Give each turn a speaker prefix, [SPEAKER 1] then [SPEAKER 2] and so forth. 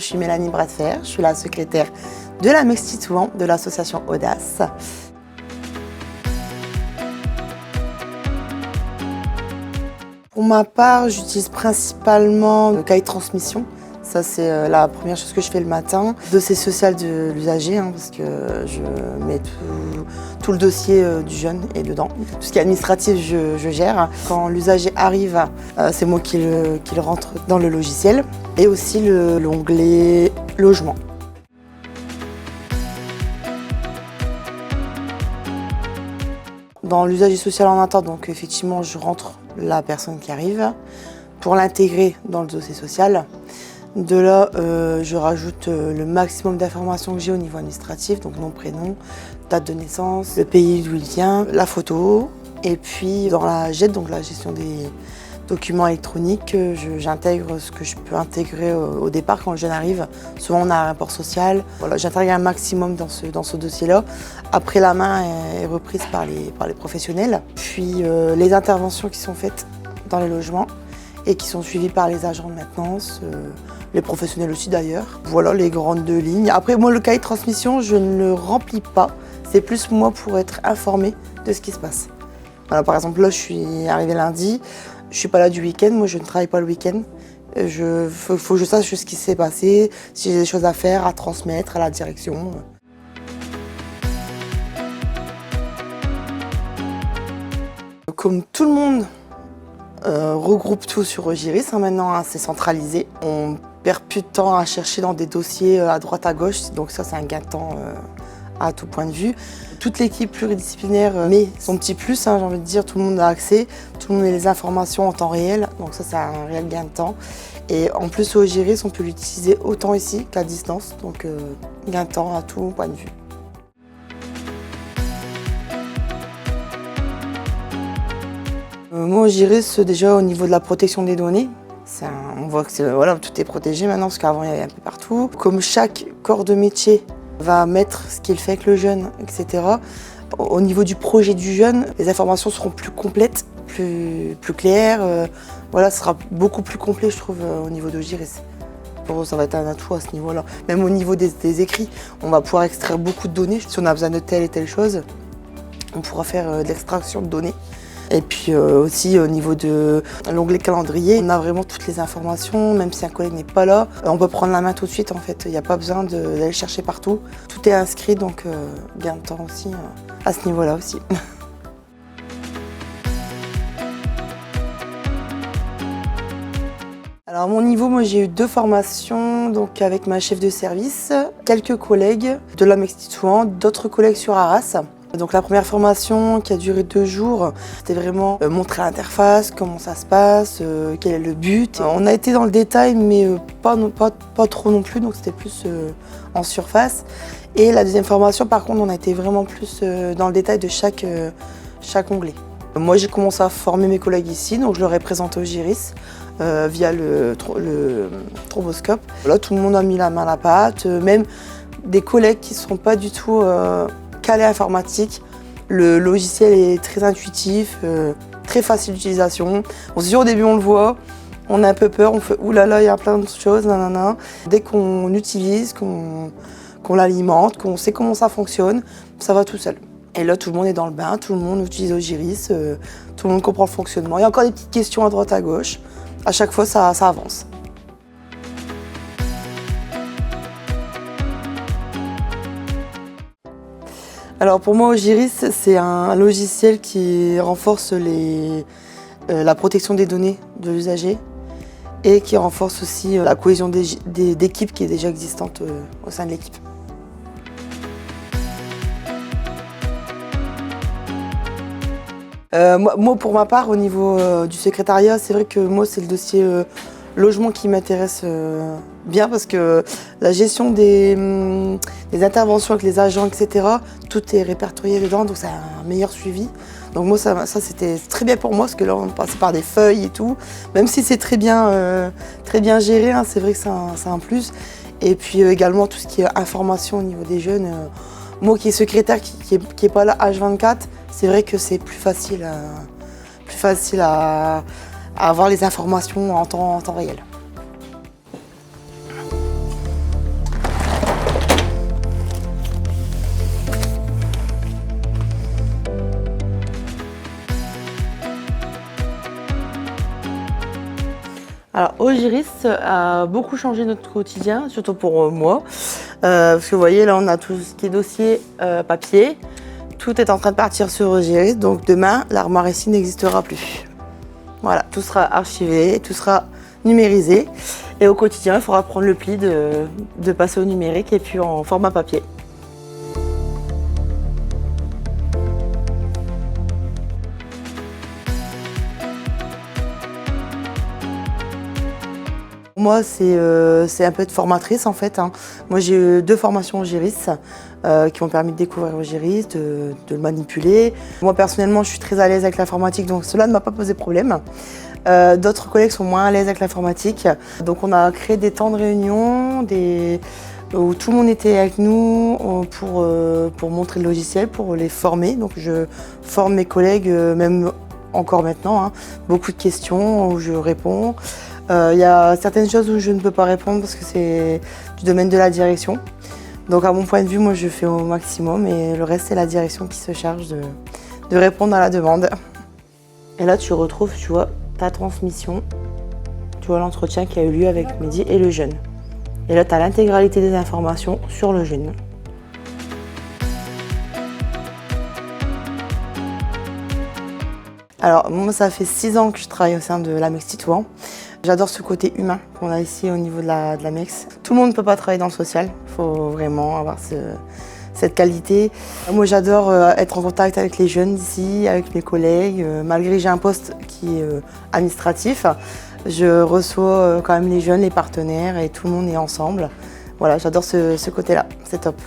[SPEAKER 1] Je suis Mélanie Bras-de-Fer, je suis la secrétaire de la Mexti Touan de l'association Audace. Pour ma part, j'utilise principalement le cahier de transmission. Ça, c'est la première chose que je fais le matin. Dossier social de l'usager, parce que je mets tout le dossier du jeune est dedans. Tout ce qui est administratif, je gère. Quand l'usager arrive, c'est moi qui le rentre dans le logiciel. Et aussi l'onglet logement. Dans l'usager social en attente, donc effectivement, je rentre la personne qui arrive pour l'intégrer dans le dossier social. De là, je rajoute le maximum d'informations que j'ai au niveau administratif, donc nom, prénom, date de naissance, le pays d'où il vient, la photo. Et puis dans la GED, donc la gestion des documents électroniques, j'intègre ce que je peux intégrer au départ quand le jeune arrive. Souvent on a un rapport social. Voilà, j'intègre un maximum dans ce dossier-là. Après, la main est reprise par les professionnels. Puis les interventions qui sont faites dans les logements et qui sont suivies par les agents de maintenance, les professionnels aussi d'ailleurs. Voilà les grandes lignes. Après, moi, le cahier de transmission, je ne le remplis pas. C'est plus moi pour être informée de ce qui se passe. Voilà, par exemple, là, je suis arrivée lundi. Je ne suis pas là du week-end. Moi, je ne travaille pas le week-end. Il faut que je sache ce qui s'est passé, si j'ai des choses à faire, à transmettre à la direction. Comme tout le monde regroupe tout sur Ogiris, maintenant, c'est centralisé. On perd plus de temps à chercher dans des dossiers à droite à gauche, donc ça c'est un gain de temps à tout point de vue. Toute l'équipe pluridisciplinaire met son petit plus, j'ai envie de dire, tout le monde a accès, tout le monde a les informations en temps réel, donc ça c'est un réel gain de temps. Et en plus au Ogiris, on peut l'utiliser autant ici qu'à distance, donc gain de temps à tout point de vue. Moi, Ogiris, déjà au niveau de la protection des données, on voit que voilà, tout est protégé maintenant, parce qu'avant il y avait un peu partout. Comme chaque corps de métier va mettre ce qu'il fait avec le jeune, etc. Au niveau du projet du jeune, les informations seront plus complètes, plus claires. Voilà, ce sera beaucoup plus complet, je trouve, au niveau d'Ogiris. Pour eux, ça va être un atout à ce niveau-là. Même au niveau des écrits, on va pouvoir extraire beaucoup de données. Si on a besoin de telle et telle chose, on pourra faire de l'extraction de données. Et puis aussi au niveau de l'onglet calendrier, on a vraiment toutes les informations, même si un collègue n'est pas là, on peut prendre la main tout de suite en fait. Il n'y a pas besoin d'aller chercher partout. Tout est inscrit, donc gain de temps aussi à ce niveau-là aussi. Alors à mon niveau, moi j'ai eu 2 formations, donc avec ma chef de service, quelques collègues de la Mexti Touan, d'autres collègues sur Arras. Donc la première formation qui a duré 2 jours, c'était vraiment montrer l'interface, comment ça se passe, quel est le but. On a été dans le détail mais pas trop non plus, donc c'était plus en surface. Et la deuxième formation par contre, on a été vraiment plus dans le détail de chaque onglet. Moi j'ai commencé à former mes collègues ici, donc je leur ai présenté Ogiris via le thromboscope. Là tout le monde a mis la main à la pâte, même des collègues qui ne sont pas du tout calé informatique. Le logiciel est très intuitif, très facile d'utilisation. Au début on le voit, on a un peu peur, on fait oulala, il y a plein de choses, nanana. Dès qu'on utilise, qu'on l'alimente, qu'on sait comment ça fonctionne, ça va tout seul. Et là tout le monde est dans le bain, tout le monde utilise Ogiris, tout le monde comprend le fonctionnement. Il y a encore des petites questions à droite à gauche. À chaque fois ça avance. Alors pour moi, Ogiris, c'est un logiciel qui renforce la protection des données de l'usager et qui renforce aussi la cohésion d'équipe qui est déjà existante au sein de l'équipe. Moi, pour ma part, au niveau du secrétariat, c'est vrai que moi, c'est le dossier logement qui m'intéresse bien parce que la gestion des interventions avec les agents, etc., tout est répertorié dedans, donc ça a un meilleur suivi. Donc moi, ça c'était très bien pour moi parce que là, on passait par des feuilles et tout. Même si c'est très bien géré, c'est vrai que c'est un plus. Et puis également tout ce qui est information au niveau des jeunes. Moi qui est secrétaire, qui est pas là H24, c'est vrai que c'est plus facile à avoir les informations en temps réel. Alors, Ogiris a beaucoup changé notre quotidien, surtout pour moi. Parce que vous voyez, là, on a tout ce qui est dossier papier. Tout est en train de partir sur Ogiris. Donc, demain, l'armoire ici n'existera plus. Voilà, tout sera archivé, tout sera numérisé. Et au quotidien, il faudra prendre le pli de passer au numérique et puis en format papier. Moi, c'est un peu de formatrice en fait. Moi, j'ai eu 2 formations Ogiris qui m'ont permis de découvrir Ogiris, de le manipuler. Moi, personnellement, je suis très à l'aise avec l'informatique, donc cela ne m'a pas posé problème. D'autres collègues sont moins à l'aise avec l'informatique. Donc, on a créé des temps de réunion où tout le monde était avec nous pour montrer le logiciel, pour les former. Donc, je forme mes collègues, même encore maintenant. Beaucoup de questions où je réponds. Il y a certaines choses où je ne peux pas répondre parce que c'est du domaine de la direction. Donc à mon point de vue, moi je fais au maximum et le reste c'est la direction qui se charge de répondre à la demande. Et là tu retrouves, tu vois, ta transmission, tu vois l'entretien qui a eu lieu avec Mehdi et le jeune. Et là tu as l'intégralité des informations sur le jeune. Alors moi ça fait 6 ans que je travaille au sein de l'Amex Titouan. J'adore ce côté humain qu'on a ici au niveau de l'Amex. Tout le monde ne peut pas travailler dans le social, il faut vraiment avoir cette qualité. Moi j'adore être en contact avec les jeunes ici, avec mes collègues. Malgré que j'ai un poste qui est administratif, je reçois quand même les jeunes, les partenaires et tout le monde est ensemble. Voilà, j'adore ce côté-là, c'est top.